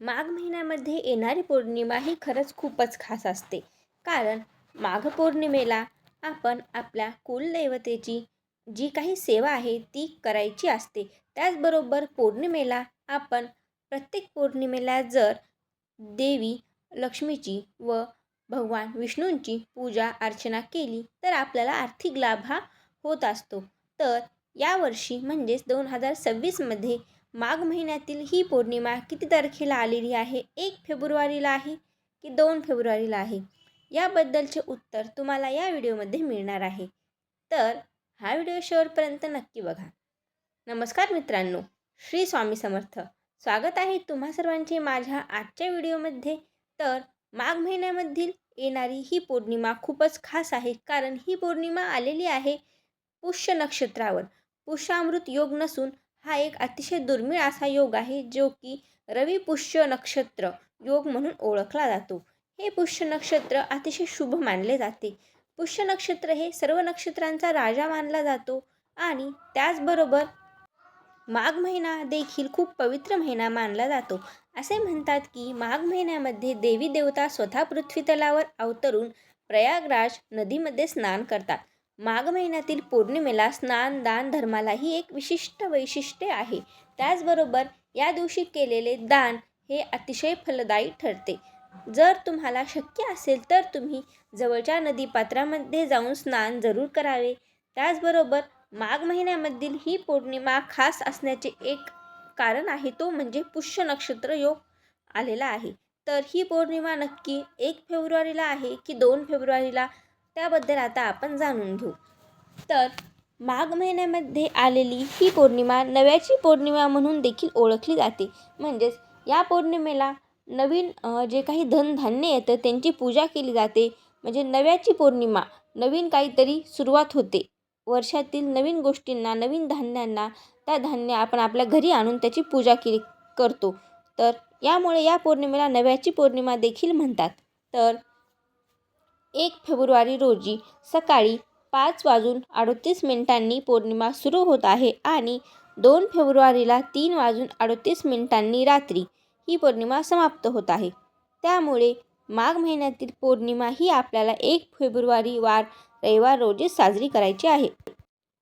माघ महिन्यामध्ये येणारी पौर्णिमा ही खरंच खूपच खास असते. कारण माघ पौर्णिमेला आपण आपल्या कुलदैवतेची जी काही सेवा आहे ती करायची असते. त्याचबरोबर पौर्णिमेला आपण प्रत्येक पौर्णिमेला जर देवी लक्ष्मीची व भगवान विष्णूंची पूजा अर्चना केली तर आपल्याला आर्थिक लाभ हा होत असतो. तर यावर्षी म्हणजेच 2026मध्ये माघ महिन्यातील ही पौर्णिमा किती तारखेला आलेली आहे? 1 फेब्रुवारीला आहे की 2 फेब्रुवारीला आहे? याबद्दलचे उत्तर तुम्हाला या व्हिडिओमध्ये मिळणार आहे. तर हा व्हिडिओ शेवटपर्यंत नक्की बघा. नमस्कार मित्रांनो, श्री स्वामी समर्थ. स्वागत आहे तुम्हा सर्वांचे माझ्या आजच्या व्हिडिओमध्ये. तर माघ महिन्यामधील येणारी ही पौर्णिमा खूपच खास आहे. कारण ही पौर्णिमा आलेली आहे पुष्य नक्षत्रावर. पुष्यामृत योग नसून हा एक अतिशय दुर्मिळ असा योग आहे जो की रवी पुष्य नक्षत्र योग म्हणून ओळखला जातो. हे पुष्य नक्षत्र अतिशय शुभ मानले जाते. पुष्य नक्षत्र हे सर्व नक्षत्रांचा राजा मानला जातो आणि त्याचबरोबर माघ महिना देखील खूप पवित्र महिना मानला जातो. असे म्हणतात की माघ महिन्यामध्ये देवी देवता स्वतः पृथ्वी तलावर अवतरून प्रयागराज नदीमध्ये स्नान करतात. माघ महिन्यातील पौर्णिमेला स्नान दान धर्मालाही एक विशिष्ट वैशिष्ट्य आहे. त्याचबरोबर या दिवशी केलेले दान हे अतिशय फलदायी ठरते. जर तुम्हाला शक्य असेल तर तुम्ही जवळच्या नदीपात्रामध्ये जाऊन स्नान जरूर करावे. त्याचबरोबर माघ महिन्यामधील ही पौर्णिमा खास असण्याचे एक कारण आहे, तो म्हणजे पुष्य नक्षत्र योग आलेला आहे. तर ही पौर्णिमा नक्की 1 फेब्रुवारीला आहे की 2 फेब्रुवारीला, त्याबद्दल आता आपण जाणून घेऊ. तर माघ महिन्यामध्ये आलेली ही पौर्णिमा नव्याची पौर्णिमा म्हणून देखील ओळखली जाते. म्हणजेच या पौर्णिमेला नवीन जे काही धनधान्य येतं त्यांची पूजा केली जाते. म्हणजे नव्याची पौर्णिमा, नवीन काहीतरी सुरुवात होते. वर्षातील नवीन गोष्टींना, नवीन धान्यांना, त्या धान्य आपण आपल्या घरी आणून त्याची पूजा करतो. तर यामुळे या पौर्णिमेला नव्याची पौर्णिमा देखील म्हणतात. तर 1 फेब्रुवारी रोजी सकाळी 5:38 पौर्णिमा सुरू होत आहे आणि 2 फेब्रुवारीला 3:38 रात्री ही पौर्णिमा समाप्त होत आहे. त्यामुळे माघ महिन्यातील पौर्णिमा ही आपल्याला 1 फेब्रुवारी वार रविवार रोजी साजरी करायची आहे.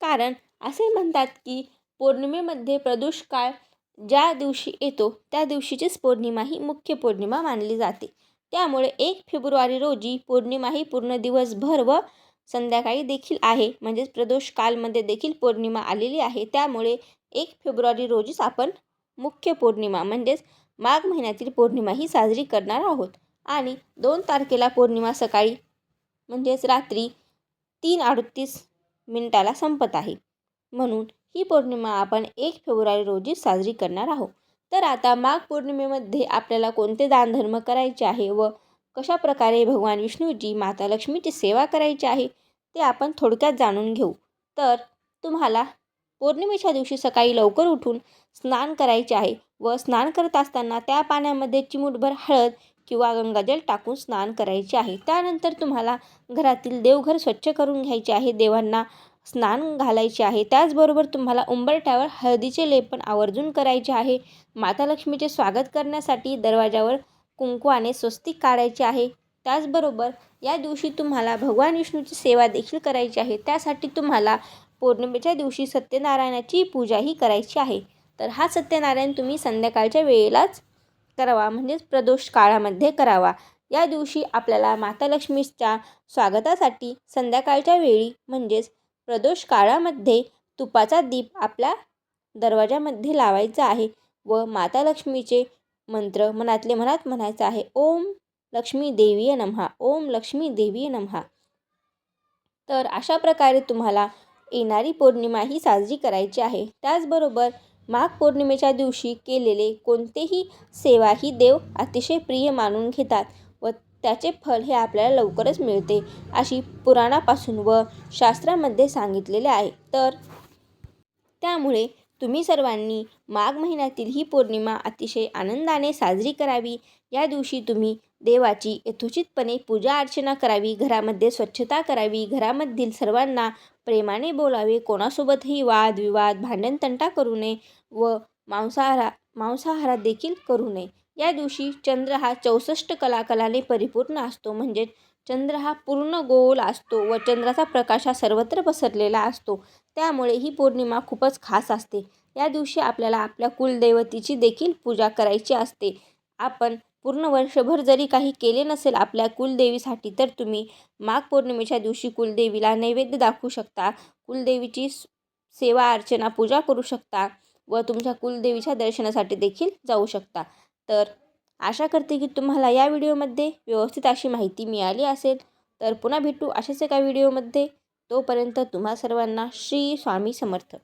कारण असे म्हणतात की पौर्णिमेमध्ये प्रदोष काळ ज्या दिवशी येतो त्या दिवशीचीच पौर्णिमा ही मुख्य पौर्णिमा मानली जाते. त्यामुळे 1 फेब्रुवारी रोजी पौर्णिमा ही पूर्ण दिवसभर व संध्याकाळी देखील आहे. म्हणजेच प्रदोष कालमध्ये देखील पौर्णिमा आलेली आहे. त्यामुळे 1 फेब्रुवारी रोजीच आपण मुख्य पौर्णिमा म्हणजेच माघ महिन्यातील पौर्णिमा ही साजरी करणार आहोत. आणि 2 तारखेला पौर्णिमा सकाळी म्हणजेच रात्री 3:38 संपत आहे. म्हणून ही पौर्णिमा आपण 1 फेब्रुवारी रोजी साजरी करणार आहोत. तर आता माघ पौर्णिमेमध्ये आपल्याला कोणते दानधर्म करायचे आहे व कशा प्रकारे भगवान विष्णूची माता लक्ष्मीची सेवा करायची आहे ते आपण थोडक्यात जाणून घेऊ. तर तुम्हाला पौर्णिमेच्या दिवशी सकाळी लवकर उठून स्नान करायचे आहे व स्नान करत असताना त्या पाण्यामध्ये चिमूटभर हळद किंवा गंगाजल टाकून स्नान करायचे आहे. त्यानंतर तुम्हाला घरातील देवघर स्वच्छ करून घ्यायचे आहे, देवांना स्नान घालायचे आहे. त्याचबरोबर तुम्हाला उंबरठ्यावर हळदीचे लेपन आवर्जून करायचे आहे. माता लक्ष्मीचे स्वागत करण्यासाठी दरवाजावर कुंकवाने स्वस्तिक काढायचे आहे. त्याचबरोबर या दिवशी तुम्हाला भगवान विष्णूची सेवा देखील करायची आहे. त्यासाठी तुम्हाला पौर्णिमेच्या दिवशी सत्यनारायणाची पूजाही करायची आहे. तर हा सत्यनारायण तुम्ही संध्याकाळच्या वेळेलाच करावा, म्हणजेच प्रदोष काळामध्ये करावा. या दिवशी आपल्याला माता लक्ष्मीच्या स्वागतासाठी संध्याकाळच्या वेळी म्हणजेच प्रदोष काळामध्ये तुपाचा दीप आपल्या दरवाजामध्ये लावायचा आहे व माता लक्ष्मीचे मंत्र मनातले मनात म्हणायचं आहे. ओम लक्ष्मी देवीय नमः, ओम लक्ष्मी देवीय नमः. तर अशा प्रकारे तुम्हाला येणारी पौर्णिमा ही साजरी करायची आहे. त्याचबरोबर माघ पौर्णिमेच्या दिवशी केलेले कोणतेही सेवा ही देव अतिशय प्रिय मानून घेतात व त्याचे फल हे आपल्याला लवकरच मिळते, अशी पुराणापासून व शास्त्रामध्ये सांगितलेले आहे. तर त्यामुळे तुम्ही सर्वांनी माघ महिन्यातील ही पौर्णिमा अतिशय आनंदाने साजरी करावी. या दिवशी तुम्ही देवाची यथोचितपणे पूजा अर्चना करावी, घरामध्ये स्वच्छता करावी, घरामधील सर्वांना प्रेमाने बोलावे, कोणासोबतही वादविवाद भांडणतंटा करू नये व मांसाहार देखील करू नये. या दिवशी चंद्र हा 64 कलाकलाने परिपूर्ण असतो. म्हणजे चंद्र हा पूर्ण गोल असतो व चंद्राचा प्रकाश हा सर्वत्र पसरलेला असतो. त्यामुळे ही पौर्णिमा खूपच खास असते. या दिवशी आपल्याला आपल्या कुलदैवतीची देखील पूजा करायची असते. आपण पूर्ण वर्षभर जरी काही केले नसेल आपल्या कुलदेवीसाठी, तर तुम्ही माघ पौर्णिमेच्या दिवशी कुलदेवीला नैवेद्य दाखवू शकता. कुलदेवीची सेवा अर्चना पूजा करू शकता व तुमच्या कुलदेवीच्या दर्शनासाठी देखील जाऊ शकता. तर आशा करते की तुम्हाला या व्हिडिओमध्ये व्यवस्थित अशी माहिती मिळाली असेल. तर पुन्हा भेटू अशाच एका व्हिडिओमध्ये. तोपर्यंत तुम्हा सर्वांना श्री स्वामी समर्थ.